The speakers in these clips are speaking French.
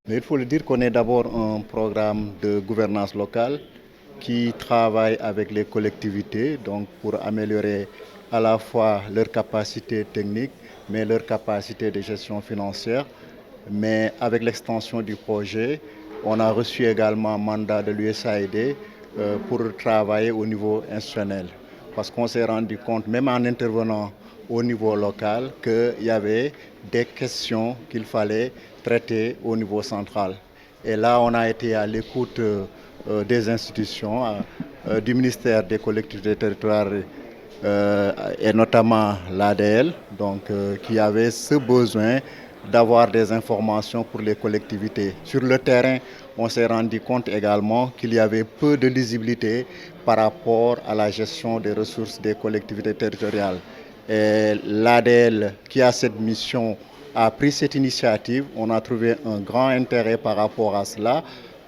Mais il faut le dire qu'on est d'abord un programme de gouvernance locale qui travaille avec les collectivités donc pour améliorer à la fois leur capacité technique, mais leur capacité de gestion financière. Mais avec l'extension du projet, on a reçu également un mandat de l'USAID pour travailler au niveau institutionnel. Parce qu'on s'est rendu compte, même en intervenant au niveau local, qu'il y avait des questions qu'il fallait traiter au niveau central. Et là, on a été à l'écoute des institutions, du ministère des collectivités territoriales et notamment l'ADL, donc qui avait ce besoin d'avoir des informations pour les collectivités. Sur le terrain, on s'est rendu compte également qu'il y avait peu de lisibilité par rapport à la gestion des ressources des collectivités territoriales. Et l'ADL, qui a cette mission, a pris cette initiative. On a trouvé un grand intérêt par rapport à cela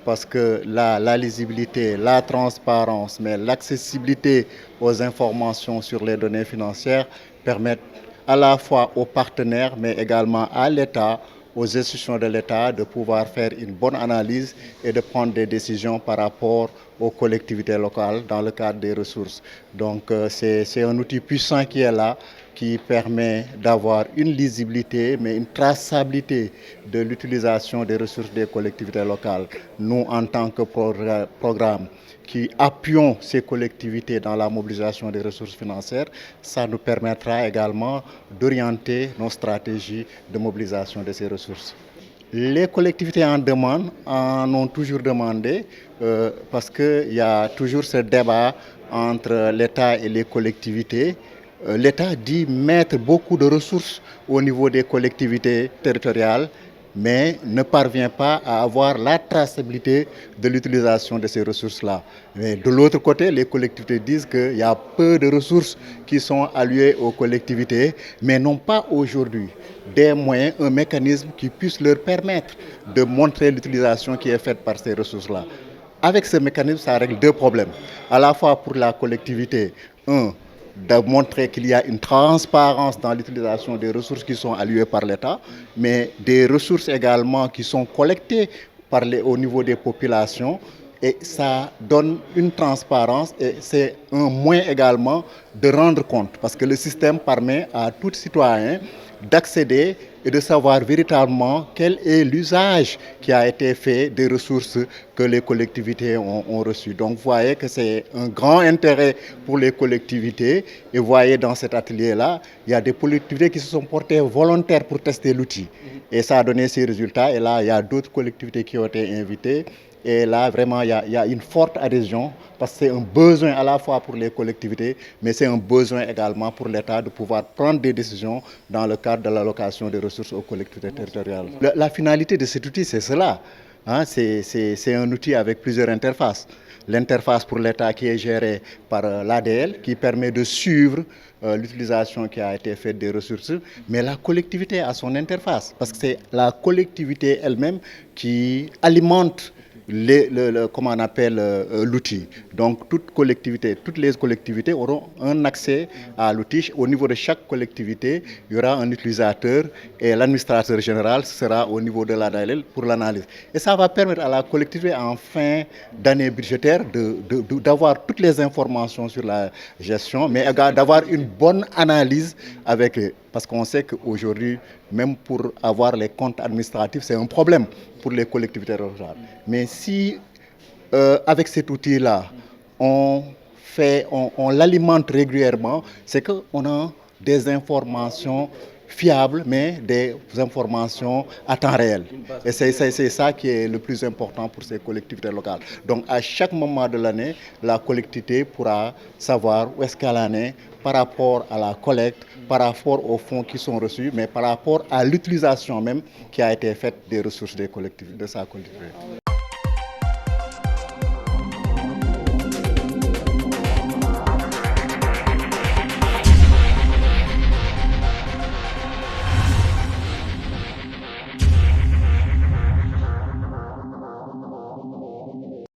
parce que la lisibilité, la transparence, mais l'accessibilité aux informations sur les données financières permettent à la fois aux partenaires, mais également à l'État, aux institutions de l'État, de pouvoir faire une bonne analyse et de prendre des décisions par rapport aux collectivités locales dans le cadre des ressources. Donc c'est un outil puissant qui est là, qui permet d'avoir une lisibilité, mais une traçabilité de l'utilisation des ressources des collectivités locales. Nous, en tant que programme qui appuyons ces collectivités dans la mobilisation des ressources financières, ça nous permettra également d'orienter nos stratégies de mobilisation de ces ressources. Les collectivités en demandent, en ont toujours demandé, parce qu'il y a toujours ce débat entre l'État et les collectivités. L'État dit mettre beaucoup de ressources au niveau des collectivités territoriales, mais ne parvient pas à avoir la traçabilité de l'utilisation de ces ressources-là. Mais de l'autre côté, les collectivités disent qu'il y a peu de ressources qui sont allouées aux collectivités, mais n'ont pas aujourd'hui des moyens, un mécanisme qui puisse leur permettre de montrer l'utilisation qui est faite par ces ressources-là. Avec ce mécanisme, ça règle deux problèmes. À la fois pour la collectivité, de montrer qu'il y a une transparence dans l'utilisation des ressources qui sont allouées par l'État, mais des ressources également qui sont collectées au niveau des populations. Et ça donne une transparence et c'est un moyen également de rendre compte parce que le système permet à tout citoyen d'accéder et de savoir véritablement quel est l'usage qui a été fait des ressources que les collectivités ont reçues. Donc vous voyez que c'est un grand intérêt pour les collectivités et vous voyez dans cet atelier-là, il y a des collectivités qui se sont portées volontaires pour tester l'outil et ça a donné ses résultats et là il y a d'autres collectivités qui ont été invitées. Et là, vraiment, il y a une forte adhésion parce que c'est un besoin à la fois pour les collectivités, mais c'est un besoin également pour l'État de pouvoir prendre des décisions dans le cadre de l'allocation des ressources aux collectivités territoriales. La finalité de cet outil, c'est cela. Hein, c'est un outil avec plusieurs interfaces. L'interface pour l'État qui est gérée par l'ADL, qui permet de suivre l'utilisation qui a été faite des ressources, mais la collectivité a son interface, parce que c'est la collectivité elle-même qui alimente comment on appelle l'outil. Donc toutes les collectivités auront un accès à l'outil. Au niveau de chaque collectivité, il y aura un utilisateur et l'administrateur général sera au niveau de l'ADL pour l'analyse. Et ça va permettre à la collectivité en fin d'année budgétaire d'avoir toutes les informations sur la gestion, mais d'avoir une bonne analyse avec parce qu'on sait qu'aujourd'hui, même pour avoir les comptes administratifs, c'est un problème pour les collectivités locales. Mais si, avec cet outil-là, on l'alimente régulièrement, c'est qu'on a des informations fiables, mais des informations à temps réel. Et c'est ça qui est le plus important pour ces collectivités locales. Donc à chaque moment de l'année, la collectivité pourra savoir où est-ce qu'elle en est par rapport à la collecte, par rapport aux fonds qui sont reçus, mais par rapport à l'utilisation même qui a été faite des ressources des collectivités, de sa collectivité.